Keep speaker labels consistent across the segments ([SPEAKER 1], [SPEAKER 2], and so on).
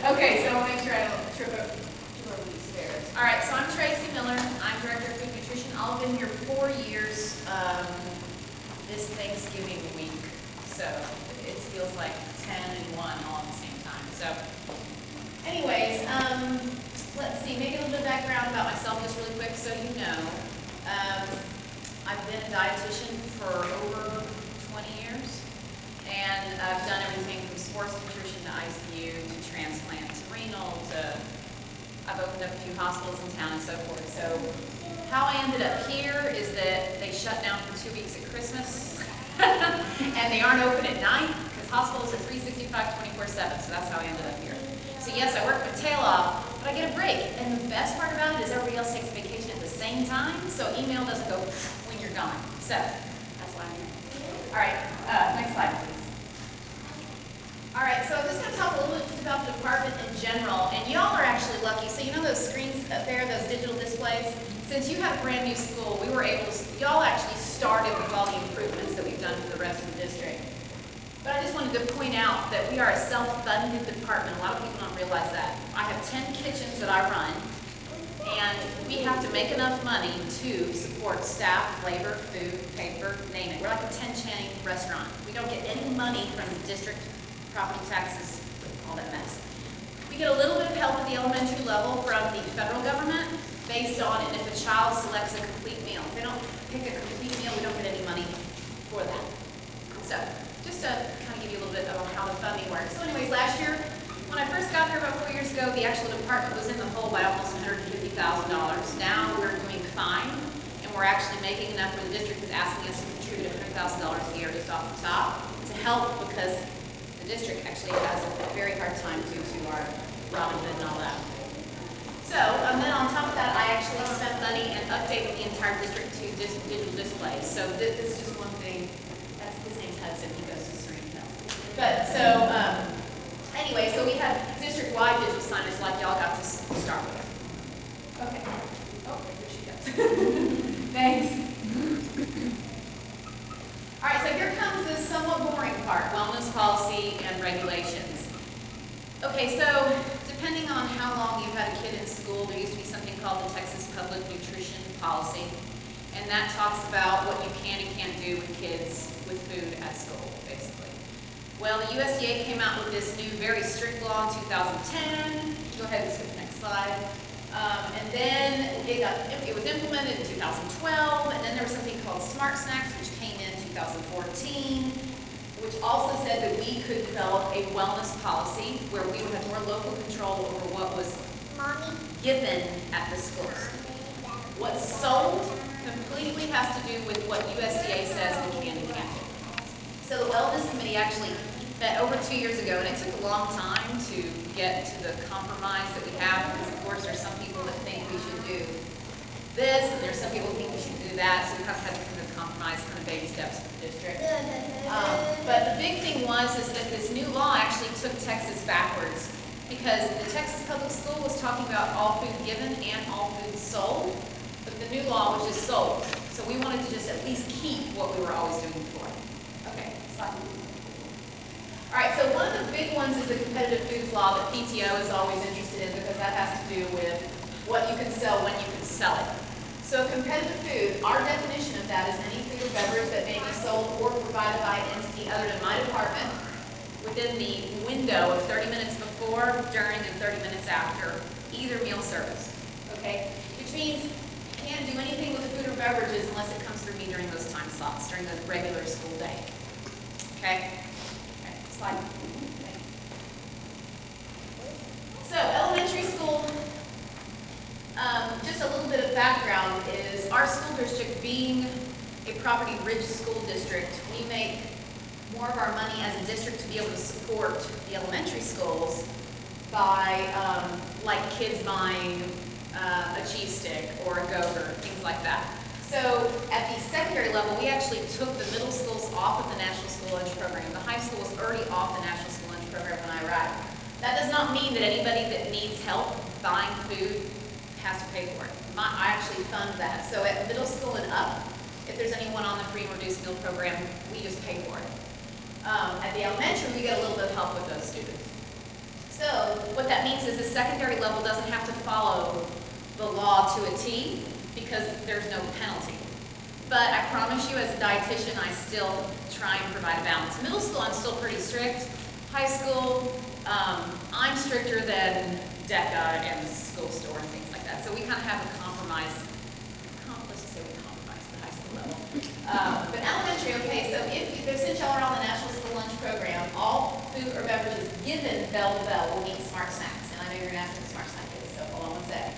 [SPEAKER 1] Okay, so I'll make sure I don't trip over these stairs. All right, so I'm Traci Miller. I'm Director of Food Nutrition. I've been here 4 years this Thanksgiving week. So it feels like 10 and 1 all at the same time. So anyways, let's see, maybe a little bit of background about myself just really quick so you know. I've been a dietitian for over 20 years, and I've done everything from sports nutrition to ICU to transplant to renal to, I've opened up a few hospitals in town and so forth. So how I ended up here is that they shut down for 2 weeks at Christmas, and they aren't open at night because hospitals are 365, 24/7, so that's how I ended up here. So yes, I work my tail off, but I get a break, and the best part about it is everybody else takes vacation at the same time, so email doesn't go when you're gone. So that's why I'm here. All right, next slide, please. All right, so I'm just going to talk a little bit just about the department in general, and y'all are actually lucky. So you know those screens up there, those digital displays? Since you have a brand new school, we were able to, y'all actually started with all the improvements that we've done for the rest of the district. But I just wanted to point out that we are a self-funded department. A lot of people don't realize that. I have 10 kitchens that I run, and we have to make enough money to support staff, labor, food, paper, name it. We're like a 10-chain restaurant. We don't get any money from the district, property taxes, all that mess. We get a little bit of help at the elementary level from the federal government based on if a child selects a complete meal. If they don't pick a complete meal, we don't get any money for that. So, just to kind of give you a little bit of how the funding works. So anyways, last year, when I first got here about 4 years ago, the actual department was in the hole by almost $150,000. Now we're doing fine, and we're actually making enough where the district is asking us to contribute $100,000 a year just off the top to help because the district actually has a very hard time due to our Robin Hood and all that. So, and then on top of that, I actually spent money and updated the entire district to digital displays. So this is just one thing. His name's Hudson. He goes to Serena. But so, anyway, so we have district-wide digital signage like y'all got to start with. Okay. Oh, here she goes. Thanks. All right, so here comes the somewhat boring part, wellness policy and regulations. Okay, so depending on how long you've had a kid in school, there used to be something called the Texas Public Nutrition Policy, and that talks about what you can and can't do with kids with food at school, basically. Well, the USDA came out with this new very strict law in 2010. Go ahead and skip the next slide. And then it was implemented in 2012, and then there was something called Smart Snacks, which came in 2014, which also said that we could develop a wellness policy where we would have more local control over what was given at the schools. What's sold completely has to do with what USDA says we can and can't do. So the Wellness Committee actually met over 2 years ago, and it took a long time to get to the compromise that we have, because of course there's some people that think we should do this, and there's some people who think we should do that, so we have had to kind of compromise, kind of baby steps for the district. But the big thing is that this new law actually took Texas backwards, because the Texas Public School was talking about all food given and all food sold, but the new law was just sold. So we wanted to just at least keep what we were always doing before. Okay, slide. All right, so one of the big ones is the competitive foods law that PTO is always interested in, because that has to do with what you can sell, when you can sell it. So competitive food, our definition of that is any food or beverage that may be sold or provided by an entity other than my department within the window of 30 minutes before, during, and 30 minutes after either meal service. Okay? Which means you can't do anything with food or beverages unless it comes through me during those time slots, during the regular school day. Okay? Okay, slide. Okay. So, elementary school. Just a little bit of background is our school district, being a property-rich school district, we make more of our money as a district to be able to support the elementary schools by, like kids buying a cheese stick or a Go-Gurt, things like that. So at the secondary level, we actually took the middle schools off of the National School Lunch Program. The high school was already off the National School Lunch Program when I arrived. That does not mean that anybody that needs help buying food has to pay for it. I actually fund that. So at middle school and up, if there's anyone on the free and reduced meal program, we just pay for it. At the elementary, we get a little bit of help help with those students. So what that means is the secondary level doesn't have to follow the law to a T because there's no penalty. But I promise you, as a dietitian, I still try and provide a balance. Middle school, I'm still pretty strict. High school, I'm stricter than DECA and the school store and things like that. So we kind of have a compromise. Let's just say we compromise at the high school level. But elementary, okay, so since y'all are on the National School Lunch Program, all food or beverages given bell to bell will meet Smart Snacks. And I know you're going to ask what Smart Snack is, so hold on one sec.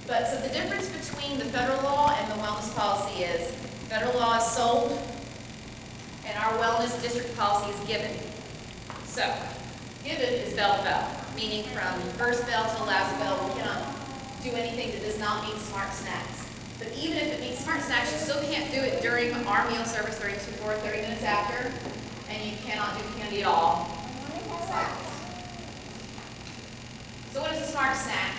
[SPEAKER 1] But so the difference between the federal law and the wellness policy is federal law is sold and our wellness district policy is given. So, given is bell to bell, meaning from the first bell to the last bell, we cannot do anything that does not meet Smart Snacks. But even if it meets Smart Snacks, you still can't do it during our meal service 30 minutes after, and you cannot do candy at all. So what is a Smart Snack?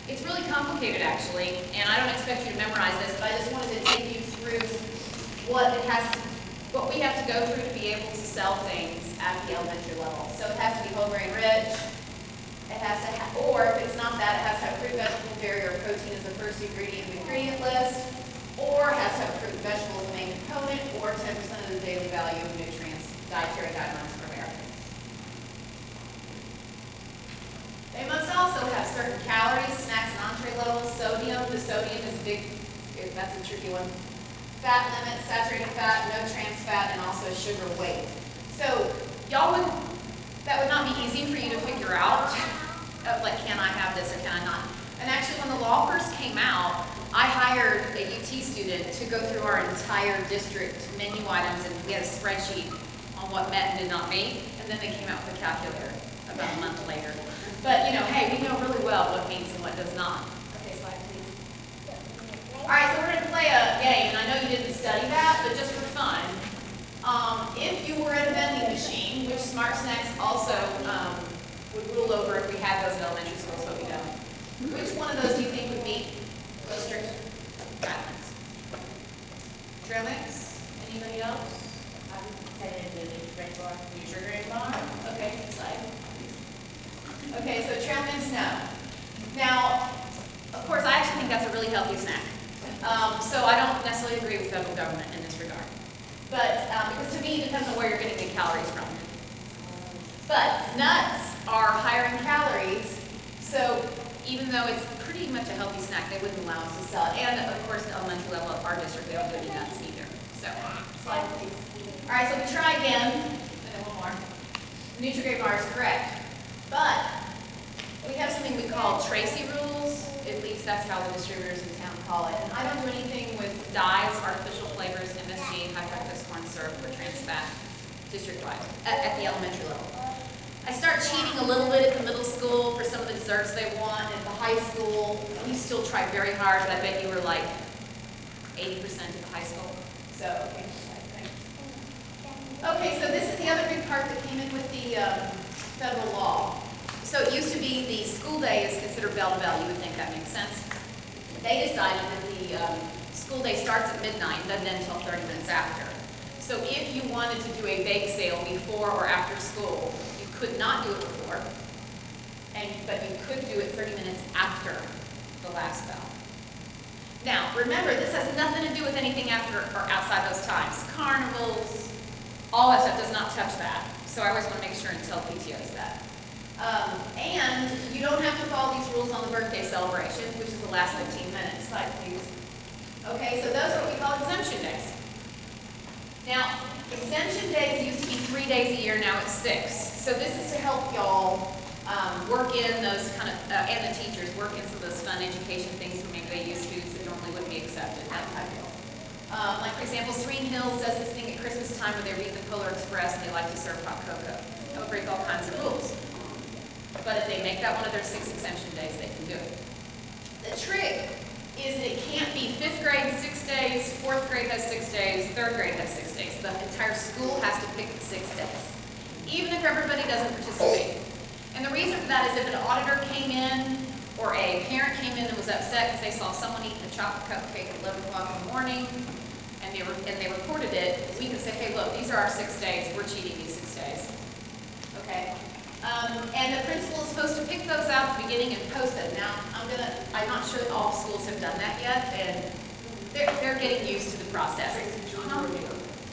[SPEAKER 1] It's really complicated actually, and I don't expect you to memorize this, but I just wanted to take you through what we have to go through to be able to sell things at the elementary level. So it has to be whole grain rich, it has to have, or if it's not that, it has to have fruit, vegetable, dairy, or protein as the first ingredient in the ingredient list, or it has to have fruit and vegetables as the main component, or 10% of the daily value of nutrients, dietary guidelines for Americans. They must also have certain calories, snacks, and entree levels, sodium. The sodium is a big, that's a tricky one. Fat limit, saturated fat, no trans fat, and also sugar weight. So that would not be easy for you to figure out, like, can I have this or can I not? And actually, when the law first came out, I hired a UT student to go through our entire district menu items, and we had a spreadsheet on what met and did not meet, and then they came out with a calculator about a month later. But, you know, hey, we know really well what meets and what does not. Okay, slide, please. All right, so we're going to play a game, and I know you didn't study that, but just for fun. If you were at a vending machine, which Smart Snacks also would rule over if we had those in elementary schools, but we don't. Which one of those do you think would meet those strict guidelines? Trail mix? Anybody else?
[SPEAKER 2] I would say it would be Nutri-Grain bar.
[SPEAKER 1] Nutri-Grain bar? Okay, slide. Okay, so trail mix, no. Now, of course, I actually think that's a really healthy snack. So I don't necessarily agree with federal government in this regard. But, because to me, it depends on where you're getting the calories from. But nuts are higher in calories, so even though it's pretty much a healthy snack, they wouldn't allow us to sell it. And, of course, the elementary level of our district, they don't do any nuts either. So, slide, please. All right, so we try again, and then one more. Nutri-Grain bar is correct. But we have something we call Traci rules. At least that's how the distributors in town call it. And I don't do anything with dyes, artificial flavors, MSG, high fructose corn syrup, or trans fat district-wide at the elementary level. I start cheating a little bit at the middle school for some of the desserts they want. At the high school, we still try very hard, but I bet you were like 80% at the high school. So, okay, thanks. Okay, so this is the other big part that came in with the federal law. So it used to be the school day is considered bell to bell. You would think that makes sense. They decided that the school day starts at midnight, doesn't end until 30 minutes after. So if you wanted to do a bake sale before or after school, you could not do it before, but you could do it 30 minutes after the last bell. Now, remember, this has nothing to do with anything after or outside those times. Carnivals, all that stuff does not touch that. So I always want to make sure and tell PTOs that. And you don't have to follow these rules on the birthday celebration, which is the last 15 minutes. Slide, please. Okay, so those are what we call exemption days. Now, exemption days used to be 3 days a year, now it's 6. So this is to help y'all work in those kind of, and the teachers, work in some of those fun education things where maybe they use foods that normally wouldn't be accepted, that type of deal. Like, for example, Serene Hills does this thing at Christmas time where they read the Polar Express and they like to serve hot cocoa. That would break all kinds of rules. But if they make that one of their 6 exemption days, they can do it. The trick is that it can't be 5th grade 6 days, 4th grade has 6 days, 3rd grade has 6 days. The entire school has to pick the 6 days, even if everybody doesn't participate. And the reason for that is if an auditor came in or a parent came in and was upset because they saw someone eating a chocolate cupcake at 11 o'clock in the morning and they reported it, we could say, hey, look, these are our 6 days. We're cheating these 6 days. Okay? And the principal is supposed to pick those out at the beginning and post them. Now, I'm not sure that all schools have done that yet, and they're getting used to the process.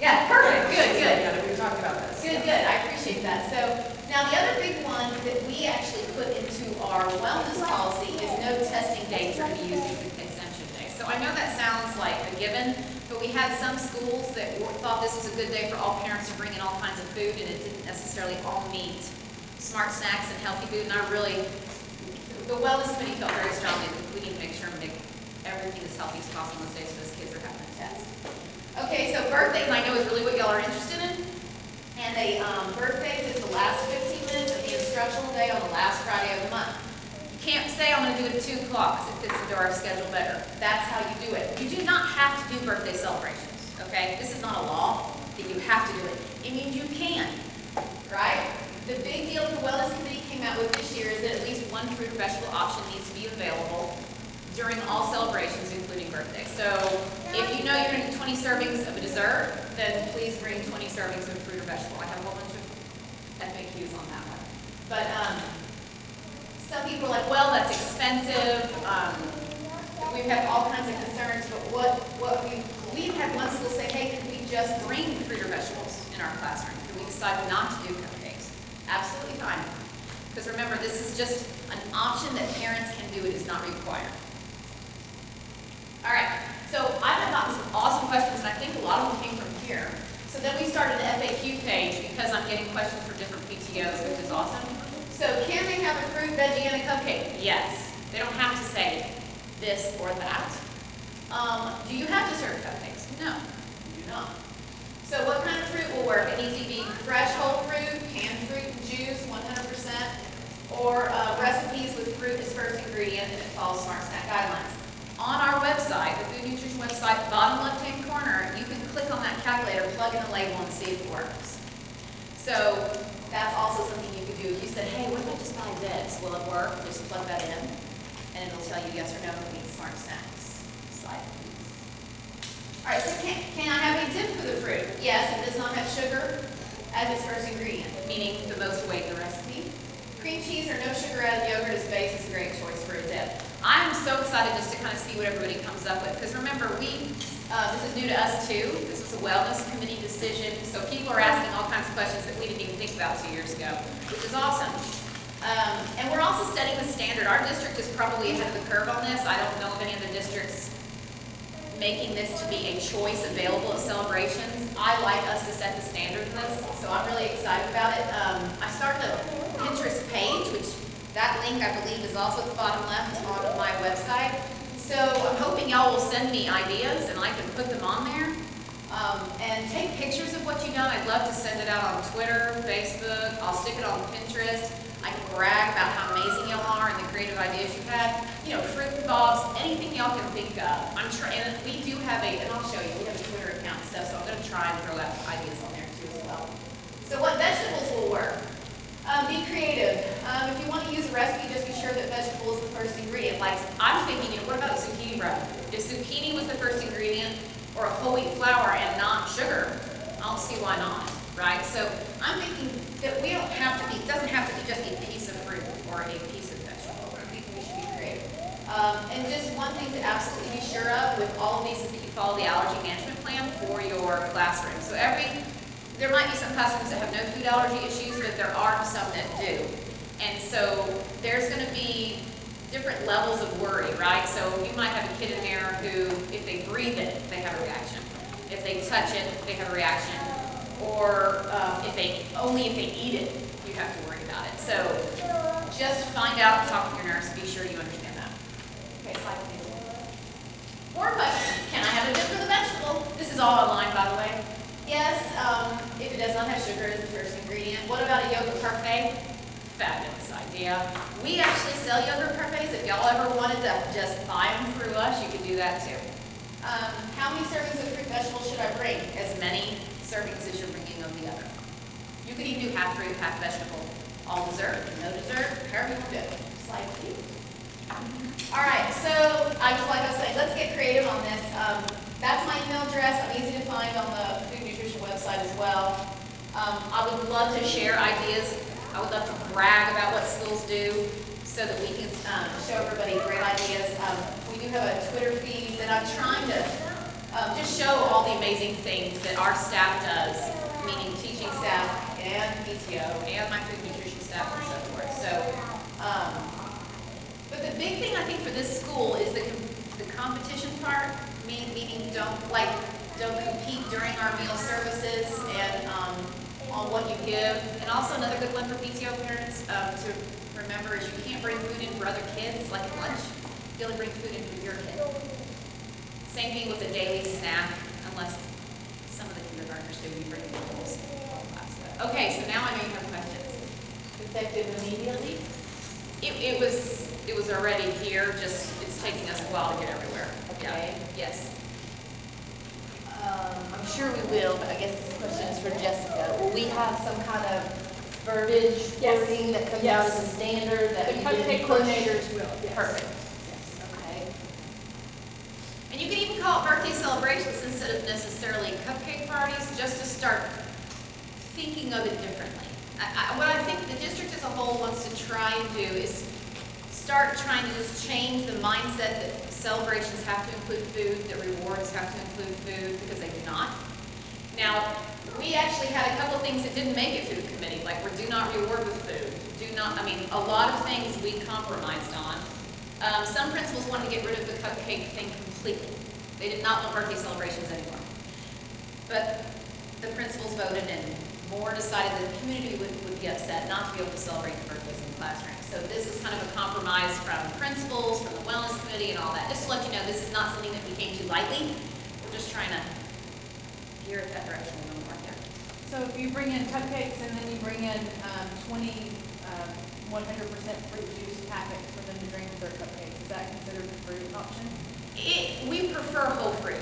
[SPEAKER 1] Yeah, perfect, good.
[SPEAKER 3] Yeah, we were talking about this.
[SPEAKER 1] Good, I appreciate that. So, now the other big one that we actually put into our wellness policy is no testing dates are to be used as exemption days. So I know that sounds like a given, but we had some schools that thought this was a good day for all parents to bring in all kinds of food, and it didn't necessarily all meet smart snacks and healthy food. And the wellness committee felt very strongly that we need to make sure and make everything as healthy as possible those days so those kids are having a test. Okay, so birthdays I know is really what y'all are interested in. And birthdays is the last 15 minutes of the instructional day on the last Friday of the month. You can't say I'm going to do it at 2 o'clock because it fits into our schedule better. That's how you do it. You do not have to do birthday celebrations, okay? This is not a law that you have to do it. It means you can, right? The big deal the Wellness Committee came out with this year is that at least one fruit or vegetable option needs to be available during all celebrations, including birthdays. So if you know you're going to do 20 servings of a dessert, then please bring 20 servings of fruit or vegetable. I have a whole bunch of FAQs on that one. But some people are like, well, that's expensive. We've had all kinds of concerns, but we've had one school say, hey, can we just bring fruit or vegetables in our classroom? Can we decide not to do cupcakes? Absolutely fine. Because remember, this is just an option that parents can do. It is not required. All right, so I've gotten some awesome questions, and I think a lot of them came from here. So then we started the FAQ page because I'm getting questions from different PTOs, which is awesome. So can they have a fruit, veggie, and a cupcake? Yes. They don't have to say this or that. Do you have to serve cupcakes? No, you do not. So what kind of fruit will work? It needs to be fresh whole fruit, canned fruit and juice, 100%, or recipes with fruit as first ingredient and it follows Smart Snack guidelines. On our website, the Food Nutrition website, bottom left-hand corner, you can click on that calculator, plug in a label, and see if it works. So that's also something you could do. If you said, hey, what if I just buy this? Will it work? Just plug that in, and it'll tell you yes or no if it meets Smart Snacks. Slide, please. All right, so can I have a dip for the fruit? Yes, it does not have sugar as its first ingredient, meaning the most weight in the recipe. Cream cheese or no sugar added yogurt as base is a great choice for a dip. I'm so excited just to kind of see what everybody comes up with, because remember, this is new to us too. This was a wellness committee decision, so people are asking all kinds of questions that we didn't even think about 2 years ago, which is awesome. And we're also setting the standard. Our district is probably ahead of the curve on this. I don't know of any other districts making this to be a choice available at celebrations. I like us to set the standard in this, so I'm really excited about it. I started a Pinterest page, which that link, I believe, is also at the bottom left on my website. So I'm hoping y'all will send me ideas and I can put them on there. And take pictures of what you've done. I'd love to send it out on Twitter, Facebook. I'll stick it on Pinterest. I can brag about how amazing y'all are and the creative ideas you've had. You know, fruit bobs, anything y'all can think of. And we do have and I'll show you, we have a Twitter account and stuff, so I'm going to try and throw out ideas on there too as well. So what vegetables will work? Be creative. If you want to use a recipe, just be sure that vegetable is the first ingredient. Like, I'm thinking, you know, what about a zucchini bread? If zucchini was the first ingredient, or a whole wheat flour and not sugar, I don't see why not, right? So I'm thinking that we don't have to be, it doesn't have to be just a piece of fruit or a piece of vegetable. I think we should be creative. And just one thing to absolutely be sure of with all of these is that you follow the allergy management plan for your classroom. So there might be some classrooms that have no food allergy issues, but there are some that do. And so there's going to be different levels of worry, right? So you might have a kid in there who, if they breathe it, they have a reaction. If they touch it, they have a reaction. Or if they eat it, you have to worry about it. So just find out, talk to your nurse, be sure you understand that. Okay, slide please. More questions. Can I have a dip for the vegetable? This is all online, by the way. Yes, if it does not have sugar as the first ingredient. What about a yogurt parfait? Fabulous idea. We actually sell yogurt parfaits. If y'all ever wanted to just buy them through us, you could do that too. How many servings of fruit vegetables should I bring? As many servings as you're bringing of the other. You could even do half fruit, half vegetable. All dessert, no dessert, however you want to do it. Slide please. All right, so like I was saying, let's get creative on this. That's my email address. I'm easy to find on the Food Nutrition website as well. I would love to share ideas. I would love to brag about what schools do so that we can show everybody great ideas. We do have a Twitter feed that I'm trying to just show all the amazing things that our staff does, meaning teaching staff and PTO and my food nutrition staff and so forth. So, but the big thing I think for this school is the competition part, meaning don't compete during our meal services and on what you give. And also another good one for PTO parents to remember is you can't bring food in for other kids, like at lunch. You only bring food in for your kid. Same thing with the daily snack, unless some of the kindergartners do, you bring the whole class. Okay, so now I know you have questions.
[SPEAKER 2] Effective immediately?
[SPEAKER 1] It was already here, just it's taking us a while to get everywhere.
[SPEAKER 2] Okay.
[SPEAKER 1] Yeah. Yes.
[SPEAKER 2] I'm sure we will, but I guess this question is for Jessica. Will we have some kind of verbiage wording that comes out as a standard that
[SPEAKER 3] The
[SPEAKER 2] we
[SPEAKER 3] cupcake
[SPEAKER 2] didn't push?
[SPEAKER 3] coordinators will, yes.
[SPEAKER 2] Perfect.
[SPEAKER 3] Yes.
[SPEAKER 2] Okay.
[SPEAKER 1] And you can even call it birthday celebrations instead of necessarily cupcake parties, just to start thinking of it differently. What I think the district as a whole wants to try and do is start trying to just change the mindset that celebrations have to include food, that rewards have to include food, because they do not. Now, we actually had a couple things that didn't make it through the committee, like we do not reward with food. A lot of things we compromised on. Some principals wanted to get rid of the cupcake thing completely. They did not want birthday celebrations anymore. But the principals voted and more decided that the community would be upset not to be able to celebrate the birthdays in the classroom. So this is kind of a compromise from principals, from the wellness committee and all that. Just to let you know, this is not something that we came to lightly. We're just trying to gear it that direction a little more here.
[SPEAKER 3] So if you bring in cupcakes and then you bring in 20 100% fruit juice packets for them to drink with their cupcakes, is that considered a fruit option?
[SPEAKER 1] We prefer whole fruit.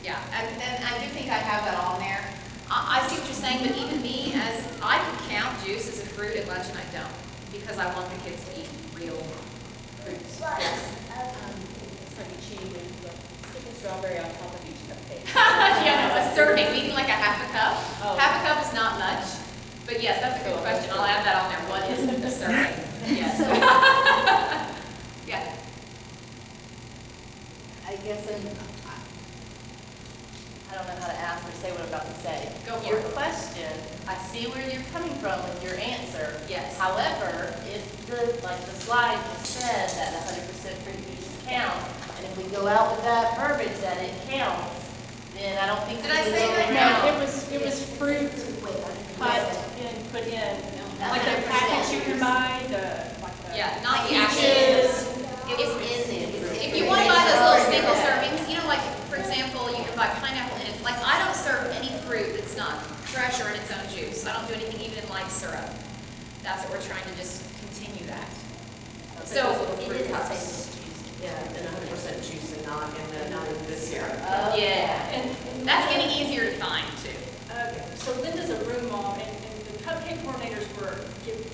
[SPEAKER 1] Yeah, and I do think I have that on there. I see what you're saying, but even me, as I could count juice as a fruit at lunch and I don't, because I want the kids to eat real fruits. Yes.
[SPEAKER 2] It's kind of cheating when you stick a strawberry on top of each cupcake.
[SPEAKER 1] Yeah, no, a serving, meaning like a half a cup.
[SPEAKER 2] Oh.
[SPEAKER 1] Half a cup is not much, but yes, that's a good question. I'll add that on there. What is the serving? Yes. Yeah.
[SPEAKER 2] I guess I don't know how to ask or say what I'm about to say.
[SPEAKER 1] Go for
[SPEAKER 2] Your
[SPEAKER 1] it.
[SPEAKER 2] question, I see where you're coming from with your answer.
[SPEAKER 1] Yes.
[SPEAKER 2] However, if the slide just said that 100% fruit juice counts, and if we go out with that verbiage that it counts, then I don't think.
[SPEAKER 1] Did I
[SPEAKER 2] we
[SPEAKER 1] say
[SPEAKER 2] will
[SPEAKER 1] that?
[SPEAKER 2] count.
[SPEAKER 3] No, it was fruit put in, like the package you can buy,
[SPEAKER 1] Yeah, not the
[SPEAKER 2] Peaches.
[SPEAKER 1] actual.
[SPEAKER 2] If
[SPEAKER 1] If you want to buy those little single servings, like, for example, you can buy pineapple in it. Like, I don't serve any fruit that's not fresh or in its own juice. I don't do anything even in light syrup. That's what we're trying to just continue that. So,
[SPEAKER 4] fruit cups. Yeah, and 100% juice and not in the syrup.
[SPEAKER 1] yeah, and that's getting easier to find too.
[SPEAKER 5] Okay, so Linda's a room mom, and the cupcake coordinators were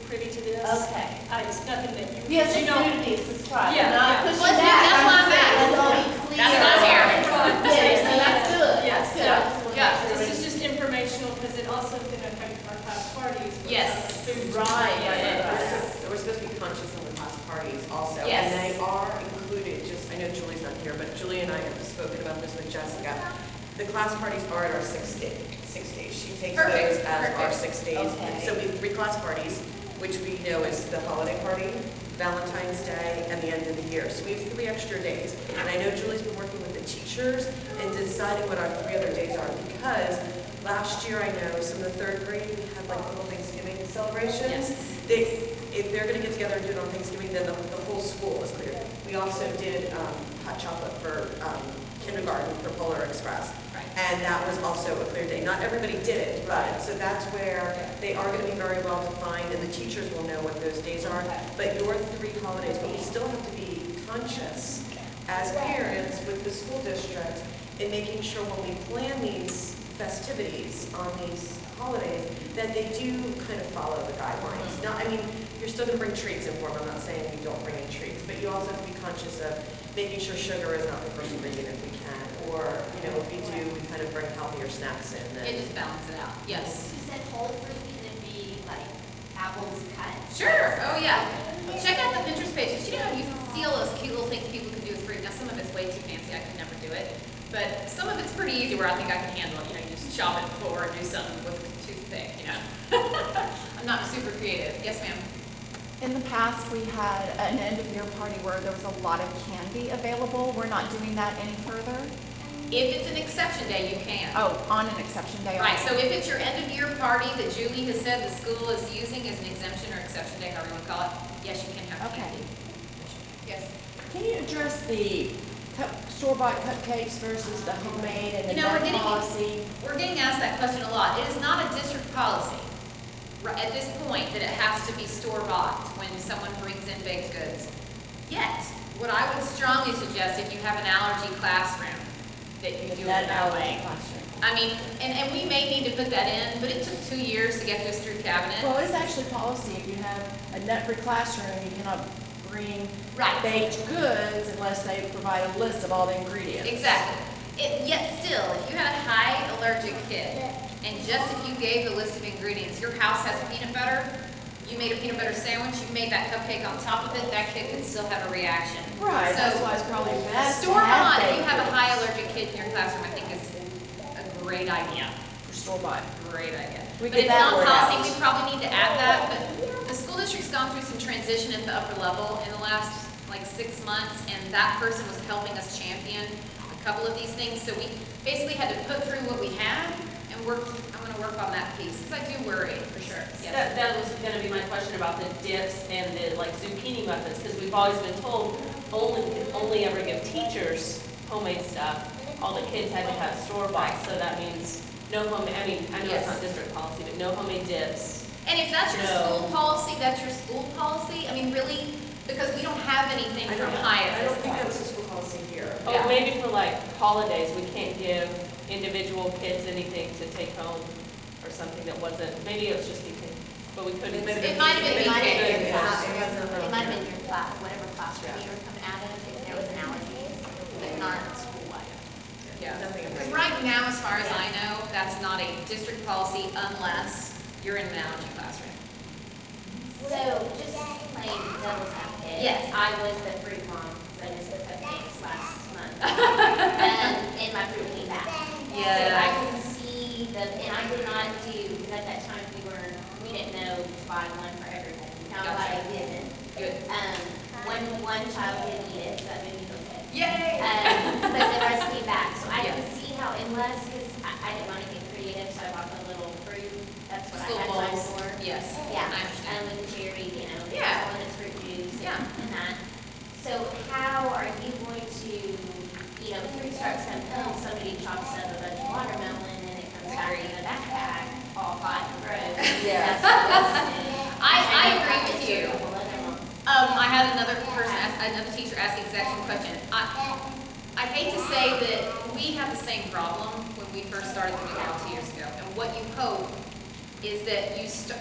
[SPEAKER 5] privy to this.
[SPEAKER 2] Okay.
[SPEAKER 5] It's nothing that you.
[SPEAKER 2] Yes,
[SPEAKER 5] you
[SPEAKER 2] it's
[SPEAKER 5] don't.
[SPEAKER 2] food needs to try.
[SPEAKER 5] Yeah,
[SPEAKER 2] Not
[SPEAKER 5] yeah.
[SPEAKER 2] pushing
[SPEAKER 1] Well,
[SPEAKER 2] back.
[SPEAKER 1] that's why I'm
[SPEAKER 2] saying,
[SPEAKER 1] at.
[SPEAKER 2] let's all be clear.
[SPEAKER 1] That's what I'm here.
[SPEAKER 2] Yes, so that's good.
[SPEAKER 5] Yes,
[SPEAKER 2] That's good. I just wanna
[SPEAKER 1] yeah,
[SPEAKER 2] make sure
[SPEAKER 5] This
[SPEAKER 2] we-
[SPEAKER 5] is just informational because it also can affect our class parties. with,
[SPEAKER 1] Yes.
[SPEAKER 5] Food.
[SPEAKER 2] Right,
[SPEAKER 1] Yeah.
[SPEAKER 4] We're supposed to be conscious of the class parties also.
[SPEAKER 1] Yes.
[SPEAKER 4] And they are included, I know Julie's not here, but Julie and I have spoken about this with Jessica. The class parties are at our 6 days. She takes
[SPEAKER 1] Perfect,
[SPEAKER 4] those as our
[SPEAKER 1] perfect.
[SPEAKER 4] 6 days.
[SPEAKER 2] Okay.
[SPEAKER 4] So we have 3 class parties, which we know is the holiday party, Valentine's Day, and the end of the year. So we have 3 extra days. And I know Julie's been working with the teachers and deciding what our 3 other days are, because last year, I know some of the 3rd grade, we had like little Thanksgiving celebrations.
[SPEAKER 1] Yes.
[SPEAKER 4] If they're gonna get together and do it on Thanksgiving, then the whole school is clear. We also did hot chocolate for kindergarten for Polar Express.
[SPEAKER 1] Right.
[SPEAKER 4] And that was also a clear day. Not everybody did it, but, so that's where they are gonna be very well defined, and the teachers will know what those days are. But your 3 holidays, but we still have to be conscious as parents with the school district in making sure when we plan these festivities on these holidays, that they do kind of follow the guidelines. Now, I mean, you're still gonna bring treats in for them. I'm not saying you don't bring in treats, but you also have to be conscious of making sure sugar is not the first ingredient if we can, or, if we do, we kind of bring healthier snacks in.
[SPEAKER 1] It just balances it out, yes.
[SPEAKER 2] You said whole fruit, can it be like apples cut.
[SPEAKER 1] Sure, oh yeah. Check out the Pinterest pages. You know how you see all those cute little things people can do with fruit? Now, some of it's way too fancy, I could never do it. But some of it's pretty easy where I think I can handle it. You know, you just chop it before and do something with a toothpick, you know. I'm not super creative. Yes, ma'am?
[SPEAKER 6] In the past, we had an end-of-year party where there was a lot of candy available. We're not doing that any further.
[SPEAKER 1] If it's an exception day, you can.
[SPEAKER 6] Oh, on an exception day.
[SPEAKER 1] Right,
[SPEAKER 6] only.
[SPEAKER 1] so if it's your end-of-year party that Julie has said the school is using as an exemption or exception day, however you want to call it, yes, you can have
[SPEAKER 6] Okay.
[SPEAKER 1] candy. Yes.
[SPEAKER 7] Can you address the store-bought cupcakes versus the homemade and the
[SPEAKER 1] You know, we're
[SPEAKER 7] nut
[SPEAKER 1] getting-
[SPEAKER 7] policy?
[SPEAKER 1] We're getting asked that question a lot. It is not a district policy at this point that it has to be store-bought when someone brings in baked goods. Yet, what I would strongly suggest, if you have an allergy classroom, that you do it
[SPEAKER 7] Nut
[SPEAKER 1] that
[SPEAKER 7] allergy
[SPEAKER 1] way.
[SPEAKER 7] classroom.
[SPEAKER 1] I mean, and we may need to put that in, but it took 2 years to get this through cabinet.
[SPEAKER 7] Well, it's actually policy, if you have a nut-free classroom, you cannot bring
[SPEAKER 1] Right.
[SPEAKER 7] baked goods unless they provide a list of all the ingredients.
[SPEAKER 1] Exactly. Yet still, if you had a high allergic kid, and just if you gave the list of ingredients, your house has peanut butter, you made a peanut butter sandwich, you made that cupcake on top of it, that kid could still have a reaction.
[SPEAKER 7] Right, that's
[SPEAKER 1] So,
[SPEAKER 7] why it's probably best to
[SPEAKER 1] store
[SPEAKER 7] have
[SPEAKER 1] bought, if you
[SPEAKER 7] baked
[SPEAKER 1] have a
[SPEAKER 7] goods
[SPEAKER 1] high allergic kid in your classroom, I think is a great idea.
[SPEAKER 7] for store-bought.
[SPEAKER 1] Great idea.
[SPEAKER 7] We
[SPEAKER 1] But
[SPEAKER 7] get
[SPEAKER 1] it's
[SPEAKER 7] that
[SPEAKER 1] not
[SPEAKER 7] word
[SPEAKER 1] policy,
[SPEAKER 7] out.
[SPEAKER 1] we probably need to add that, but the school district's gone through some transition at the upper level in the last, like, 6 months, and that person was helping us champion a couple of these things, so we basically had to put through what we had, and I'm gonna work on that piece, because I do worry, for sure. Yes.
[SPEAKER 2] That was gonna be my question about the dips and the like zucchini muffins, because we've always been told only ever give teachers homemade stuff. All the kids had to have store-bought, so that means no homemade, I mean, I know
[SPEAKER 1] Yes.
[SPEAKER 2] it's not district policy, but no homemade dips.
[SPEAKER 1] And if that's your
[SPEAKER 2] No.
[SPEAKER 1] school policy, that's your school policy, I mean, really, because we don't have anything
[SPEAKER 4] I
[SPEAKER 1] from
[SPEAKER 4] don't,
[SPEAKER 1] Hyatt
[SPEAKER 4] I
[SPEAKER 1] at
[SPEAKER 4] don't
[SPEAKER 1] this
[SPEAKER 4] think
[SPEAKER 1] point.
[SPEAKER 4] that's a school policy here.
[SPEAKER 2] Oh,
[SPEAKER 1] Yeah.
[SPEAKER 2] maybe for like holidays, we can't give individual kids anything to take home or something that wasn't, maybe it was just because, but we couldn't.
[SPEAKER 1] It might have been
[SPEAKER 2] It might have
[SPEAKER 1] BK.
[SPEAKER 2] been
[SPEAKER 4] It
[SPEAKER 2] BK.
[SPEAKER 8] It might have been your class, whatever classroom you were coming out of, if there was an allergy, but not school-wide.
[SPEAKER 1] Yeah.
[SPEAKER 4] Nothing in
[SPEAKER 1] Because
[SPEAKER 4] writing.
[SPEAKER 1] right now, as far as I know, that's not a district policy unless you're in an allergy classroom.
[SPEAKER 8] So, just playing devil's advocate.
[SPEAKER 1] Yes.
[SPEAKER 8] I was the fruit mom, so I missed the cupcakes last month. And my fruit came back. So I can see and I did not do, because at that time we didn't know to buy one for everybody. Now
[SPEAKER 1] Gotcha.
[SPEAKER 8] I didn't.
[SPEAKER 1] Good.
[SPEAKER 8] One child didn't eat it, so that made me feel good.
[SPEAKER 1] Yay!
[SPEAKER 8] But the rest came back, so I can
[SPEAKER 1] Yes.
[SPEAKER 8] see how unless, because I didn't want to get creative, so I bought the little fruit, that's what I
[SPEAKER 1] Little
[SPEAKER 8] had time
[SPEAKER 1] bowls.
[SPEAKER 8] for.
[SPEAKER 1] Yes.
[SPEAKER 8] Yeah,
[SPEAKER 1] I understand.
[SPEAKER 8] with the cherry,
[SPEAKER 1] Yeah.
[SPEAKER 8] all in its fruit juice
[SPEAKER 1] Yeah.
[SPEAKER 8] and that. So how are you going to, fruit starts coming home, somebody chops up a bunch of watermelon and it comes back in a backpack, all hot and gross.
[SPEAKER 7] Yeah.
[SPEAKER 1] I agree with you.
[SPEAKER 8] A whole other month.
[SPEAKER 1] I had another teacher ask the exact same question. I hate to say that we had the same problem when we first started the Meeting Oct 2 years ago. And what you hope is that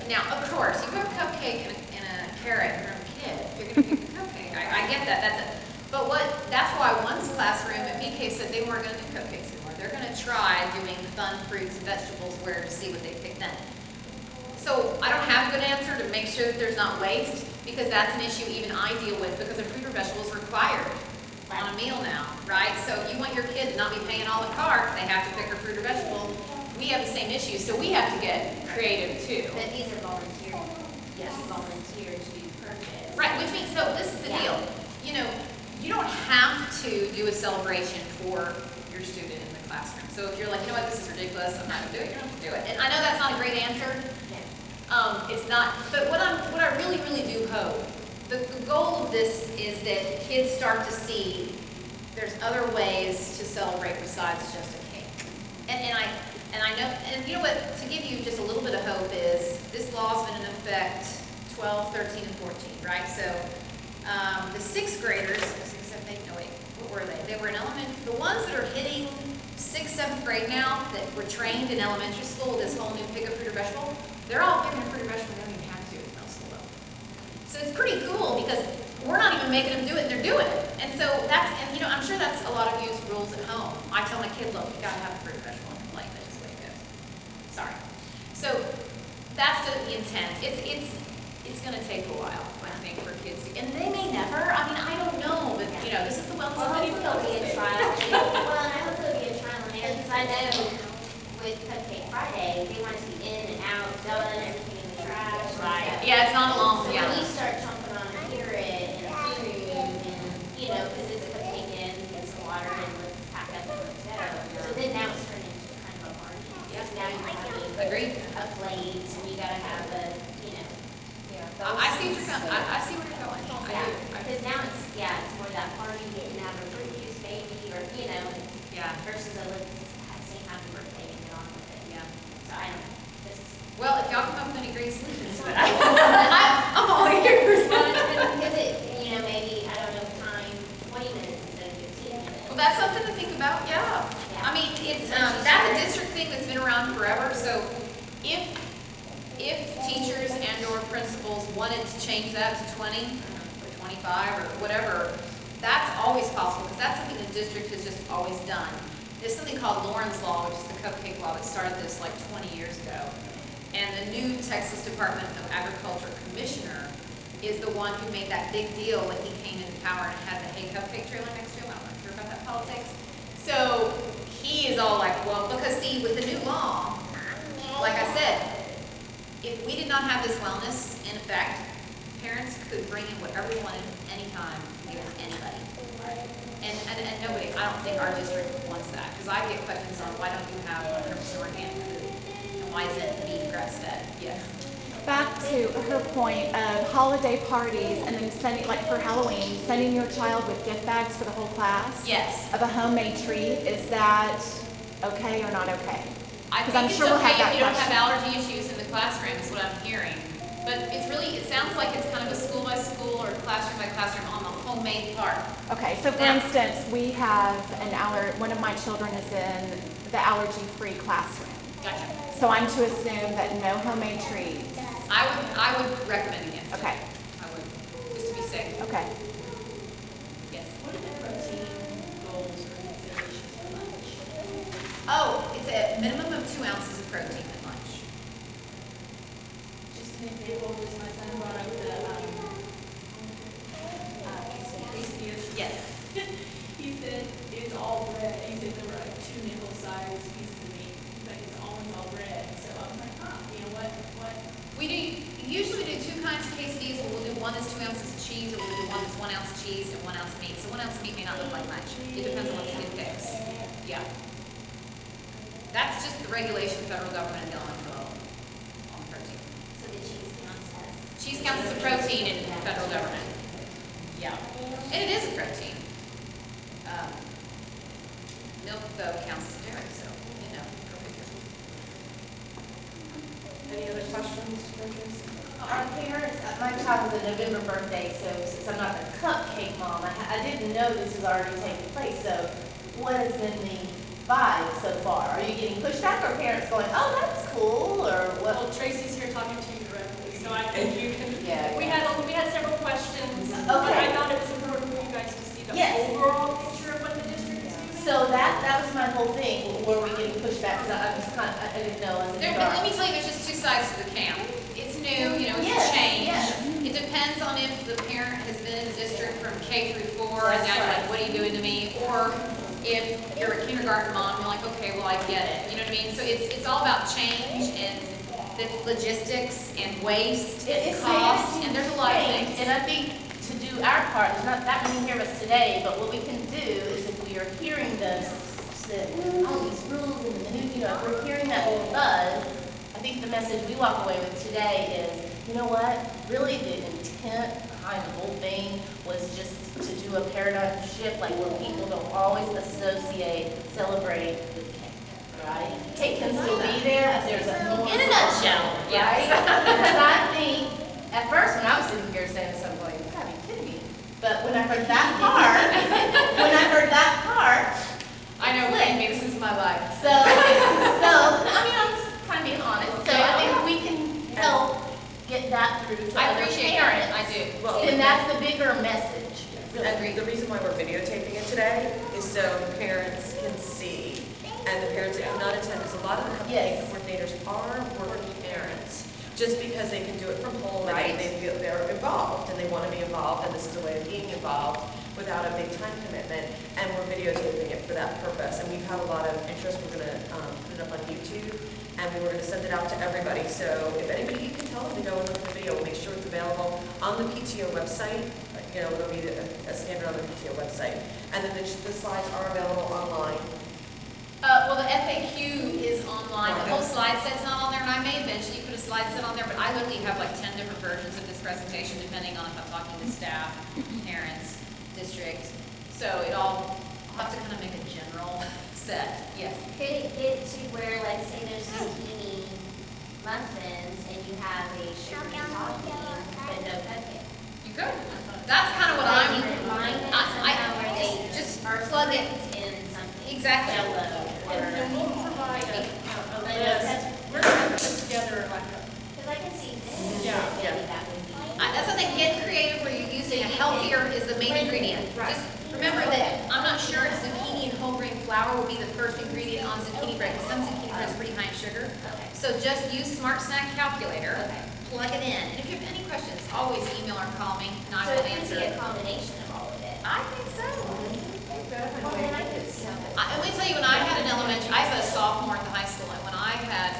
[SPEAKER 1] now, of course, you put a cupcake and a carrot in front of a kid, you're gonna pick the cupcake. I get that, that's it. But that's why one's classroom at BK said they weren't gonna do cupcakes anymore. They're gonna try doing fun fruits and vegetables where to see what they pick then. So I don't have a good answer to make sure that there's not waste, because that's an issue even I deal with, because a fruit or vegetable is required on a meal now, right? So if you want your kid to not be paying all the cart, they have to pick a fruit or vegetable. We have the same issue, so we have to get creative too.
[SPEAKER 8] But these are volunteer, volunteer to purchase.
[SPEAKER 1] Right, which means, so this is the deal. You don't have to do a celebration for your student in the classroom. So if you're like, you know what, this is ridiculous, I'm not gonna do it, you don't have to do it. And I know that's not a great answer. It's not, but what I really, really do hope, the goal of this is that kids start to see there's other ways to celebrate besides just a cake. And I know, and you know what, to give you just a little bit of hope is, this law's been in effect 12, 13, and 14, right? So, the sixth graders, what were they? They were in the ones that are hitting 6th, 7th grade now, that were trained in elementary school, this whole new pick a fruit or vegetable, they're all picking a fruit or vegetable, they don't even have to do it in middle school level. So it's pretty cool, because we're not even making them do it, they're doing it. And so I'm sure that's a lot of you's rules at home. I tell my kid, look, you gotta have a fruit or vegetable on your plate, that's just the way it goes. Sorry. So that's the intent. it's gonna take a while, I think, for kids to, and they may never, I mean, I don't know, but, you know, this is the wellness.
[SPEAKER 8] Well, hopefully there'll be a trial. Well, and I hope there'll be a trial and error, because I know with Cupcake Friday, they want it to be in and out, done, everything in the trash. and
[SPEAKER 1] Right,
[SPEAKER 8] stuff.
[SPEAKER 1] yeah, it's not a long,
[SPEAKER 8] So
[SPEAKER 1] yeah.
[SPEAKER 8] when you start chomping on a carrot and a food and, you know, because it's a cupcake in, it's water and let's pack up and let's go. So then now it's turned into kind of a party. Because now you're having
[SPEAKER 1] Agreed.
[SPEAKER 8] a plate and you gotta have a, you know,
[SPEAKER 1] I see what you're going, I see where you're going. I
[SPEAKER 8] yeah.
[SPEAKER 1] do.
[SPEAKER 8] Because now it's, yeah, it's more that party getting out of a fruit juice baby or, you know,
[SPEAKER 1] Yeah,
[SPEAKER 8] versus a let's sing happy birthday and get on with it.
[SPEAKER 1] yeah.
[SPEAKER 8] So I don't know, just.
[SPEAKER 1] Well, if y'all come up with any great solutions, I'm all ears.
[SPEAKER 8] Because it, you know, maybe, I don't know, time, 20 minutes instead of 15 minutes.
[SPEAKER 1] Well, that's something to think about, yeah. I mean, it's, that's a district thing that's been around forever, so if teachers and or principals wanted to change that to 20 or 25 or whatever, that's always possible, because that's something the district has just always done. There's something called Lauren's Law, which is the cupcake law that started this like 20 years ago. And the new Texas Department of Agriculture Commissioner is the one who made that big deal when he came into power and had the hay cupcake trailer next to him. I don't know if you're about that politics. So he is all like, well, because see, with the new law, like I said, if we did not have this wellness in effect, parents could bring in whatever they wanted anytime, give it to anybody. And nobody, I don't think our district wants that, because I get questions on why don't you have 100% organic food? And why is it beef grass fed? Yes.
[SPEAKER 6] Back to her point of holiday parties and then sending, like for Halloween, sending your child with gift bags for the whole class
[SPEAKER 1] Yes.
[SPEAKER 6] of a homemade treat, is that okay or not okay?
[SPEAKER 1] I
[SPEAKER 6] 'Cause
[SPEAKER 1] think
[SPEAKER 6] I'm
[SPEAKER 1] it's
[SPEAKER 6] sure we'll have
[SPEAKER 1] okay
[SPEAKER 6] that
[SPEAKER 1] if you don't have
[SPEAKER 6] question.
[SPEAKER 1] allergy issues in the classroom, is what I'm hearing. But it's really, it sounds like it's kind of a school by school or classroom by classroom on the homemade part.
[SPEAKER 6] Okay, so for
[SPEAKER 1] Now-
[SPEAKER 6] instance, we have one of my children is in the allergy-free classroom.
[SPEAKER 1] Gotcha.
[SPEAKER 6] So I'm to assume that no homemade treats.
[SPEAKER 1] I would recommend against it.
[SPEAKER 6] Okay,
[SPEAKER 1] I would, just to be safe.
[SPEAKER 6] okay.
[SPEAKER 1] Yes.
[SPEAKER 5] What are the protein goals or considerations for lunch?
[SPEAKER 1] Oh, it's a minimum of 2 ounces of protein at lunch.
[SPEAKER 5] Just an example, was my son brought up the, quesadillas.
[SPEAKER 1] Yes.
[SPEAKER 5] He said it's all bread. He said there were like 2 nickel-sized pieces of meat. He's like, it's almost all bread. So I was like, you know what?
[SPEAKER 1] Usually we do 2 kinds of quesadillas, but we'll do one that's 2 ounces of cheese, or we'll do one that's 1 ounce of cheese and 1 ounce of meat. So 1 ounce of meat may not look like much. It depends on what the kid picks. Yeah. That's just the regulation federal government and Illinois on protein.
[SPEAKER 8] So the cheese counts as.
[SPEAKER 1] Cheese counts as a protein in federal government. Yeah. And it is a protein. Milk, though, counts as dairy, so, you know, go figure.
[SPEAKER 4] Any other questions for Tracy?
[SPEAKER 9] Our parents, my child has a November birthday, so since I'm not the cupcake mom, I didn't know this was already taking place. So what has been the vibe so far? Are you getting pushback, or parents going, oh, that's cool, or what?
[SPEAKER 5] Well, Tracy's here talking to you directly, so I think you can.
[SPEAKER 9] Yeah.
[SPEAKER 5] We had several questions.
[SPEAKER 9] Okay.
[SPEAKER 5] But I thought it was important for you guys to see the
[SPEAKER 9] Yes.
[SPEAKER 5] overall picture of what the district is doing.
[SPEAKER 9] So that was my whole thing. Were we getting pushback? Because I was kind of, I didn't know. I was in the
[SPEAKER 1] But let
[SPEAKER 9] dark.
[SPEAKER 1] me tell you, there's just 2 sides to the camp. It's new, you know, it's
[SPEAKER 9] Yes,
[SPEAKER 1] a change.
[SPEAKER 9] yes.
[SPEAKER 1] It depends on if the parent has been in the district from K through 4, and now you're like, what are you doing to me? Or if you're a kindergarten mom, you're like, okay, well, I get it. You know what I mean? So it's all about change and the logistics and waste and
[SPEAKER 9] It's
[SPEAKER 1] cost,
[SPEAKER 9] managing
[SPEAKER 1] and there's a lot of
[SPEAKER 9] change.
[SPEAKER 1] things.
[SPEAKER 9] And I think to do our part, there's not that many here of us today, but what we can do is if we are hearing all these rules and the new, if we're hearing that old buzz, I think the message we walk away with today is, you know what, really the intent behind the whole thing was just to do a paradigm shift, like where people don't always celebrate with cake, right? Cake can still be there, but there's a more.
[SPEAKER 1] In a nutshell,
[SPEAKER 9] Right?
[SPEAKER 1] yes.
[SPEAKER 9] Because I think, at first, when I was sitting here saying this, I'm going, you gotta be kidding me. But when I heard that part,
[SPEAKER 1] I know, believe me, this is my life.
[SPEAKER 9] so, I mean, I'm just kind of being honest. So I think if we can help get that through to
[SPEAKER 1] I
[SPEAKER 9] other
[SPEAKER 1] appreciate that,
[SPEAKER 9] parents,
[SPEAKER 1] I do.
[SPEAKER 4] Well,
[SPEAKER 9] then that's the bigger message.
[SPEAKER 4] And the reason why we're videotaping it today is so parents can see, and the parents that do not attend, because a lot of the cupcake
[SPEAKER 9] Yes.
[SPEAKER 4] coordinators are working parents just because they can do it from home, and
[SPEAKER 1] Right.
[SPEAKER 4] they feel they're involved, and they want to be involved, and this is a way of being involved without a big time commitment, and we're videotaping it for that purpose, and we've had a lot of interest. We're going to put it up on YouTube, and we were going to send it out to everybody, so if anybody, you can tell them to go and look at the video. We'll make sure it's available on the PTO website. You know, it'll be a standard on the PTO website, and then the slides are available online.
[SPEAKER 1] Well, the FAQ is online, the whole slide set's not on there, and I may eventually put a slide set on there, but I literally have like 10 different versions of this presentation, depending on if I'm talking to staff, parents, district, so I'll have to kind of make a general set, yes.
[SPEAKER 8] Could it get to where, like, say there's zucchini muffins and you have a sugar topping, but no cupcake?
[SPEAKER 1] You could, that's kind of what
[SPEAKER 8] But
[SPEAKER 1] I'm,
[SPEAKER 8] you combine it somehow where they
[SPEAKER 1] just
[SPEAKER 8] are
[SPEAKER 1] plug it,
[SPEAKER 8] in something.
[SPEAKER 1] exactly.
[SPEAKER 8] Jello or.
[SPEAKER 5] And we'll provide a
[SPEAKER 8] But no
[SPEAKER 5] list.
[SPEAKER 8] cupcake.
[SPEAKER 5] We're gonna put together like a,
[SPEAKER 8] Because I can see this,
[SPEAKER 5] Yeah.
[SPEAKER 8] maybe that would be.
[SPEAKER 1] That's what they get creative where you're using a healthier is the main ingredient.
[SPEAKER 5] Right.
[SPEAKER 1] Just remember that, I'm not sure if zucchini and whole grain flour will be the first ingredient on zucchini bread, because some zucchini bread is pretty high in sugar.
[SPEAKER 8] Okay.
[SPEAKER 1] So just use Smart Snack Calculator,
[SPEAKER 8] Okay.
[SPEAKER 1] plug it in, and if you have any questions, always email or call me, and I
[SPEAKER 8] So
[SPEAKER 1] will
[SPEAKER 8] it could
[SPEAKER 1] answer
[SPEAKER 8] be a
[SPEAKER 1] it.
[SPEAKER 8] combination of all of it.
[SPEAKER 1] I think so.
[SPEAKER 8] Well, then I could see how
[SPEAKER 1] Let me tell you, when I had an elementary, I was a sophomore at the high school, and when I had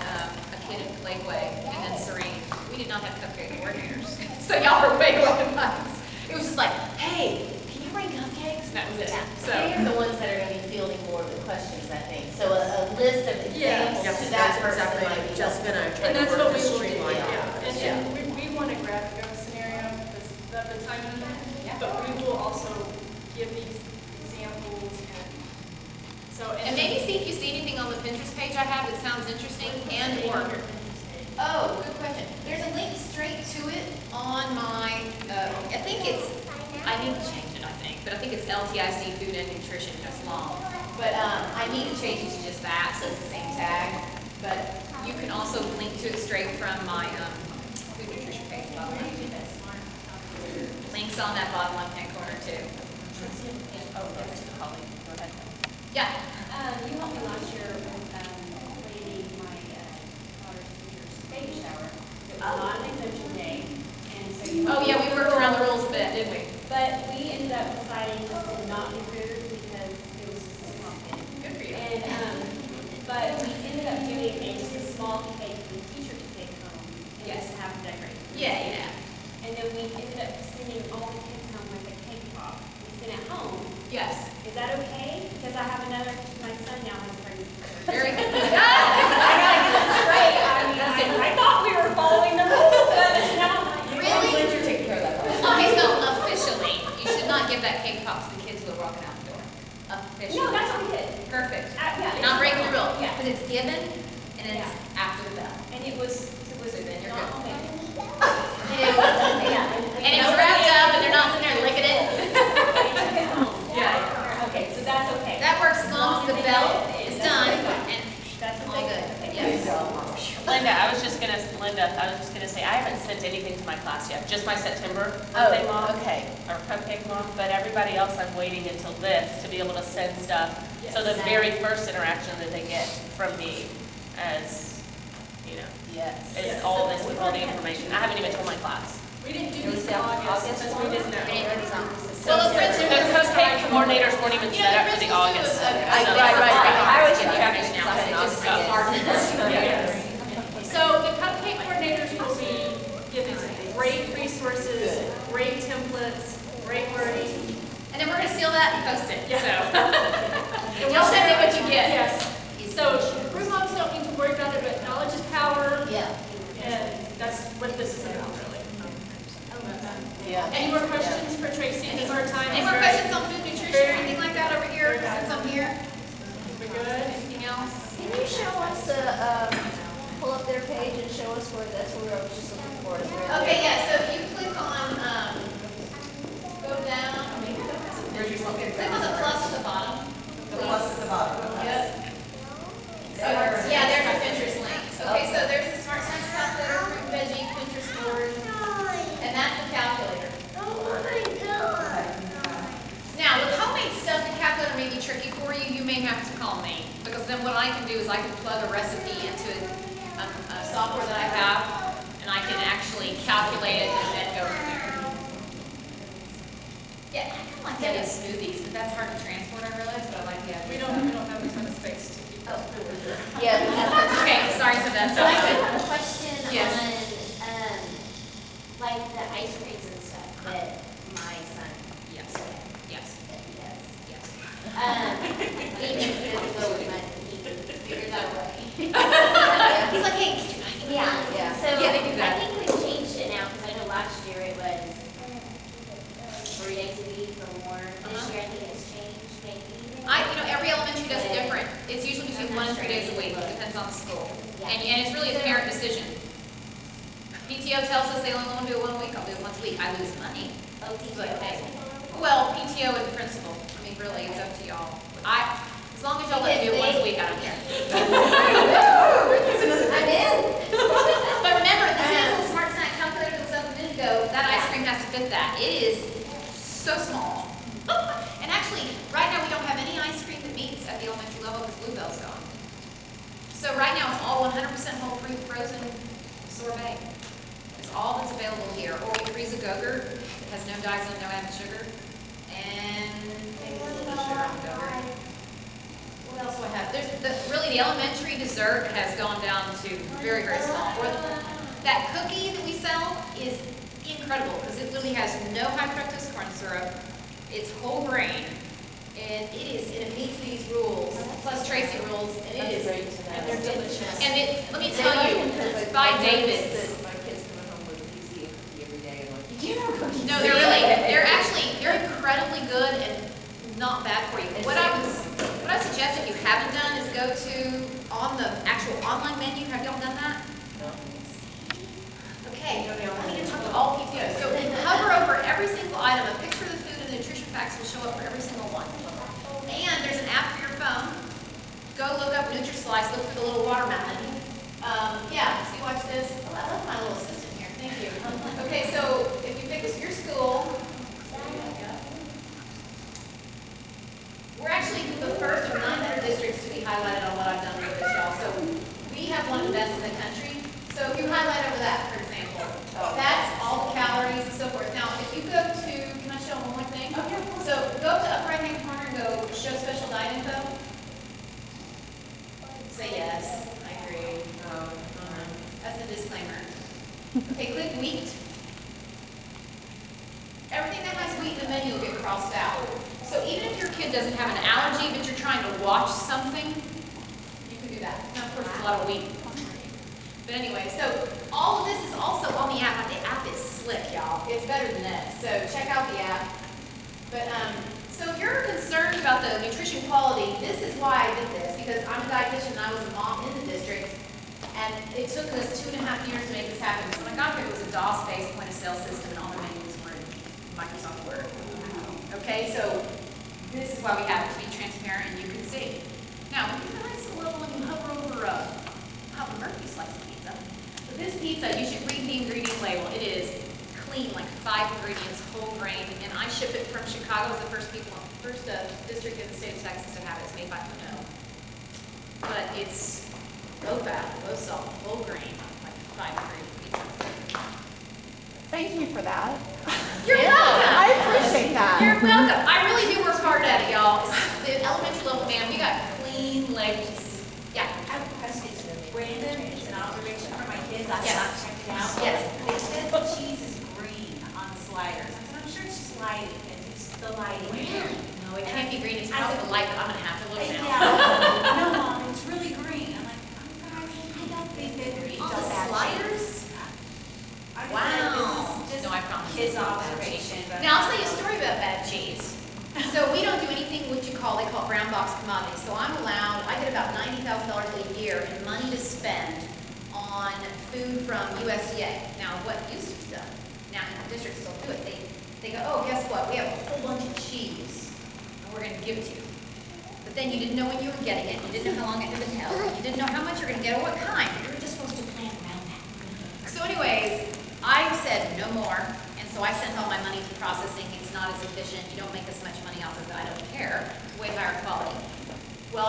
[SPEAKER 1] a kid in Lakeway and then Serene, we did not have cupcake coordinators. So y'all were way away from us. It was just like, hey, can you bring cupcakes? And that was it. So,
[SPEAKER 9] They're the ones that are gonna be fielding more of the questions, I think. So a list of examples
[SPEAKER 4] Yep,
[SPEAKER 9] to that
[SPEAKER 4] that's
[SPEAKER 9] person
[SPEAKER 4] exactly
[SPEAKER 9] might
[SPEAKER 4] right.
[SPEAKER 9] be.
[SPEAKER 4] Jessica and I are
[SPEAKER 5] and
[SPEAKER 4] trying to
[SPEAKER 5] that's
[SPEAKER 4] work
[SPEAKER 5] what
[SPEAKER 4] to
[SPEAKER 5] we will do.
[SPEAKER 4] streamline it.
[SPEAKER 5] Yeah. And we want a graphic of a scenario, because the time limit, but we will also give these examples and so.
[SPEAKER 1] and maybe see if you see anything on the Pinterest page I have that sounds interesting and or. Oh, good question. There's a link straight to it on my, I think it's, I need to change it, I think, but I think it's LTISD Food and Nutrition, just long. But I need to change it to just that, so it's the same tag. But you can also link to it straight from my food nutrition page. Links on that bottom left-hand corner too.
[SPEAKER 2] Oh, yes, Holly, go ahead.
[SPEAKER 1] Yeah.
[SPEAKER 10] You helped me last year with leading my daughter's teacher's baby shower. It was not an exemption day, and so you.
[SPEAKER 1] Oh, yeah, we worked around the rules a bit, didn't we?
[SPEAKER 10] But we ended up deciding just to not do food because it was just too complicated.
[SPEAKER 1] Good for you.
[SPEAKER 10] And, but we ended up doing just a small cake for the teacher to take home and
[SPEAKER 1] Yes.
[SPEAKER 10] just have to decorate.
[SPEAKER 1] Yeah.
[SPEAKER 10] And then we ended up sending all the kids home with a cake pop. We sent it home.
[SPEAKER 1] Yes.
[SPEAKER 10] Is that okay? Because I have another, my son now has a pregnant.
[SPEAKER 1] Very good.
[SPEAKER 10] Great, I thought we were following the rules, but now I'm like.
[SPEAKER 1] Really?
[SPEAKER 7] You're taking care of that.
[SPEAKER 1] Okay, so officially, you should not give that cake pop to the kids who are walking out the door. Officially.
[SPEAKER 10] No, that's what we did.
[SPEAKER 1] Perfect.
[SPEAKER 10] Yeah.
[SPEAKER 1] Not breaking the rule.
[SPEAKER 10] Yeah.
[SPEAKER 1] Because it's given and it's after the bell.
[SPEAKER 10] And it was
[SPEAKER 1] So then you're
[SPEAKER 10] not
[SPEAKER 1] good.
[SPEAKER 10] homemade.
[SPEAKER 1] And it was wrapped up and they're not sitting there licking it.
[SPEAKER 10] Yeah. Okay, so that's okay.
[SPEAKER 1] That works as long as the bell is done and
[SPEAKER 10] That's
[SPEAKER 1] all
[SPEAKER 10] okay.
[SPEAKER 1] good. Yes.
[SPEAKER 2] Linda, I was just gonna say, I haven't sent anything to my class yet, just my September
[SPEAKER 9] Oh,
[SPEAKER 2] birthday mom.
[SPEAKER 9] okay.
[SPEAKER 2] Or cupcake mom, but everybody else I'm waiting until this to be able to send stuff. So the very first interaction that they get from me as, you know,
[SPEAKER 9] Yes.
[SPEAKER 2] is all this, all the information. I haven't even told my class.
[SPEAKER 5] We didn't do
[SPEAKER 9] It was
[SPEAKER 5] this in
[SPEAKER 9] down
[SPEAKER 5] August, because we didn't know.
[SPEAKER 1] Well, the friends
[SPEAKER 2] The
[SPEAKER 1] who
[SPEAKER 2] cupcake coordinators weren't even set up for the August.
[SPEAKER 1] I
[SPEAKER 2] So-
[SPEAKER 1] was
[SPEAKER 9] in
[SPEAKER 1] package now, so it just got hard.
[SPEAKER 5] So the cupcake coordinators will be giving great resources, great templates, great wording.
[SPEAKER 1] And then we're gonna steal that and post it,
[SPEAKER 5] Yeah.
[SPEAKER 1] so. Y'all send me what you get.
[SPEAKER 5] Yes. So group moms don't need to worry about it, but knowledge is power,
[SPEAKER 9] Yeah.
[SPEAKER 5] and that's what this is about, really.
[SPEAKER 9] Yeah.
[SPEAKER 5] Any more questions for Tracy? Because our time
[SPEAKER 1] Any
[SPEAKER 5] is
[SPEAKER 1] more
[SPEAKER 5] very.
[SPEAKER 1] questions on food nutrition or anything like that over here, since I'm here?
[SPEAKER 5] We're good?
[SPEAKER 1] Anything else?
[SPEAKER 11] Can you show us the, pull up their page and show us where that's where I was just looking for is right
[SPEAKER 1] Okay, yeah, so if you click on, go down, click on the plus at the bottom.
[SPEAKER 7] The plus at the bottom.
[SPEAKER 1] Yep. So, yeah, there's a Pinterest link. Okay, so there's the Smart Science calculator, fruit and veggie, Pinterest board, and that's the calculator. Now, with homemade stuff, the calculator may be tricky for you. You may have to call me, because then what I can do is I can plug a recipe into a software that I have, and I smoothies, but that's hard to transport, I realize, but I like the idea.
[SPEAKER 5] We don't have a ton of space to keep those food.
[SPEAKER 11] Yeah, we have.
[SPEAKER 1] Okay, sorry, so that's.
[SPEAKER 8] So I have a question
[SPEAKER 1] Yes.
[SPEAKER 8] on, like the ice creams and stuff that my son,
[SPEAKER 1] Yes, yes,
[SPEAKER 8] that he does.
[SPEAKER 1] yes.
[SPEAKER 8] Even if he doesn't go with money, he figures out a way.
[SPEAKER 1] He's like, hey, could you buy me?
[SPEAKER 8] Yeah,
[SPEAKER 11] Yeah.
[SPEAKER 8] so
[SPEAKER 1] Yeah, they do that.
[SPEAKER 8] I think we've changed it now, because I know last year it was 3 days a week or more. This year I think it's changed, maybe.
[SPEAKER 1] Every elementary does it different. It's usually between 1 and 3 days a week, depends on the school.
[SPEAKER 8] Yeah.
[SPEAKER 1] And it's really a parent decision. PTO tells us they only want to do it 1 week, I'll do it once a week. I lose money.
[SPEAKER 8] OTO.
[SPEAKER 1] Well, PTO and principal, I mean, really, it's up to y'all. As long as y'all let me do it once a week, I don't care.
[SPEAKER 8] I'm in.
[SPEAKER 1] But remember, this little smart snack calculator that was up a minute ago, that ice cream has to fit that. It is so small. And actually, right now, we don't have any ice cream that meets at the elementary level because Bluebell's gone. So right now, it's all 100% whole fruit frozen sorbet. It's all that's available here. Or we freeze a Go-Gurt. It has no dyes and no added sugar. And maybe a little bit of sugar on the Go-Gurt. What else do I have? Really, the elementary dessert has gone down to very, very small. That cookie that we sell is incredible because it literally has no high fructose corn syrup. It's whole grain. And it meets these rules, plus Tracy rules, and it is.
[SPEAKER 9] And they're delicious.
[SPEAKER 1] And let me tell you, it's by David's.
[SPEAKER 7] My kids coming home with a piece of cookie every day, I'm like, you know cookies.
[SPEAKER 1] No, they're incredibly good and not bad for you. What I suggest if you haven't done is go to on the actual online menu. Have y'all done that?
[SPEAKER 7] No.
[SPEAKER 1] Okay, I need to talk to all PTOs. So hover over every single item, a picture of the food and the nutrition facts will show up for every single one. And there's an app for your phone. Go look up NutriSlice, look for the little watermelon. See, watch this. Oh, I love my little assistant here. Thank you. Okay, so if you pick your school, we're actually the first of 900 districts to be highlighted on what I've done with this, y'all. So we have one of the best in the country. So if you highlight over that, for example, that's all the calories and so forth. Now, if you go to, can I show one more thing? Okay. So go up to upper right-hand corner and go show special diet info. Say yes, I agree. That's a disclaimer. Okay, click wheat. Everything that has wheat in the menu will get crossed out. So even if your kid doesn't have an allergy, but you're trying to watch something, you can do that. Now, of course, there's a lot of wheat. But anyway, so all of this is also on the app. The app is slick, y'all. It's better than this. So check out the app. But so if you're concerned about the nutrition quality, this is why I did this, because I'm a dietitian and I was a mom in the district. And it took us 2.5 years to make this happen. So when I got here, it was a DOS-based point of sale system and all the menus were in Microsoft Word. Okay, so this is why we have it, to be transparent and you can see. Now, when you rise a little and you hover over Papa Murphy slice of pizza. But this pizza, you should read the ingredient label. It is clean, like 5 ingredients, whole grain, and I ship it from Chicago as the first district in the state of Texas to have it. It's made by Pano. But it's low fat, low salt, whole grain, like 5 ingredient pizza.
[SPEAKER 6] Thank you for that.
[SPEAKER 1] You're welcome.
[SPEAKER 6] I appreciate that.
[SPEAKER 1] You're welcome. I really do work hard at it, y'all. The elementary level, man, we got clean labels. Yeah.
[SPEAKER 12] I have a question. Brandon, it's an observation for my kids. I
[SPEAKER 1] Yes.
[SPEAKER 12] have not checked it out.
[SPEAKER 1] Yes.
[SPEAKER 12] They said the cheese is green on the sliders. I said, I'm sure it's just lighting. It's the lighting.
[SPEAKER 1] No, it can't be green. It's probably the light, but I'm going to have to look now.
[SPEAKER 12] Yeah. No, Mom, it's really green. I'm like, I don't think they're green.
[SPEAKER 1] All the sliders? Wow.
[SPEAKER 12] This is
[SPEAKER 1] No, I
[SPEAKER 12] just
[SPEAKER 1] promise.
[SPEAKER 12] kids' observation.
[SPEAKER 1] Now, I'll tell you a story about bad cheese. So we don't do anything what they call brown box commodities. So I get about $90,000 a year in money to spend on food from USDA. Now, what used to be done, now the districts still do it, they go, oh, guess what, we have a whole bunch of cheese, and we're gonna give it to you. But then you didn't know when you were getting it, you didn't know how long it had been held, you didn't know how much you're gonna get or what kind, you were just supposed to plan around that. So anyways, I said no more. So I sent all my money to processing. It's not as efficient. You don't make as much money off of it. I don't care. Way higher quality. Well,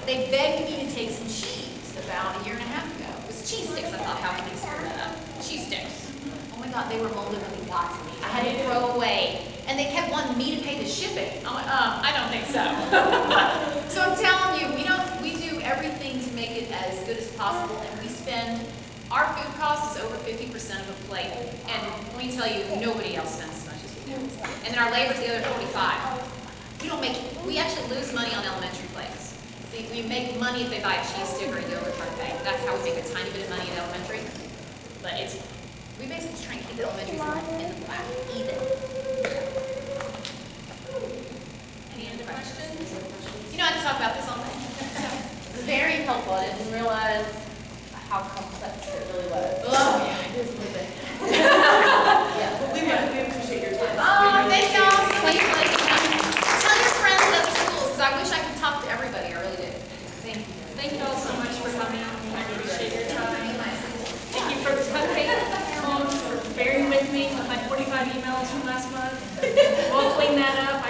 [SPEAKER 1] they begged me to take some cheese about a year and a half ago. It was cheese sticks. I thought, how can they screw that up? Cheese sticks. Oh my God, they were molded when they got to me. I had to throw away. And they kept wanting me to pay to ship it. I'm like, I don't think so. So I'm telling you, we do everything to make it as good as possible, and we spend, our food cost is over 50% of a plate. And let me tell you, nobody else spends as much as we do. And then our labor's the other 45. We actually lose money on elementary plates. We make money if they buy a cheese stick or a yogurt parfait. That's how we make a tiny bit of money in elementary. But we basically just try and keep the elementaries in the black, even. Any other questions? You know, I can talk about this all night.
[SPEAKER 9] It's very helpful. I didn't realize how complex it really was.
[SPEAKER 1] Oh, yeah, it is a little bit.
[SPEAKER 9] Yeah.
[SPEAKER 4] Well, we appreciate your time.
[SPEAKER 1] Oh, thank y'all. Thank you. Tell your friends at the schools, because I wish I could talk to everybody. I really do. Thank you.
[SPEAKER 5] Thank you all so much for coming. I appreciate your time. Thank you for the cupcake, for bearing with me with my 45 emails from last month. We'll clean that up.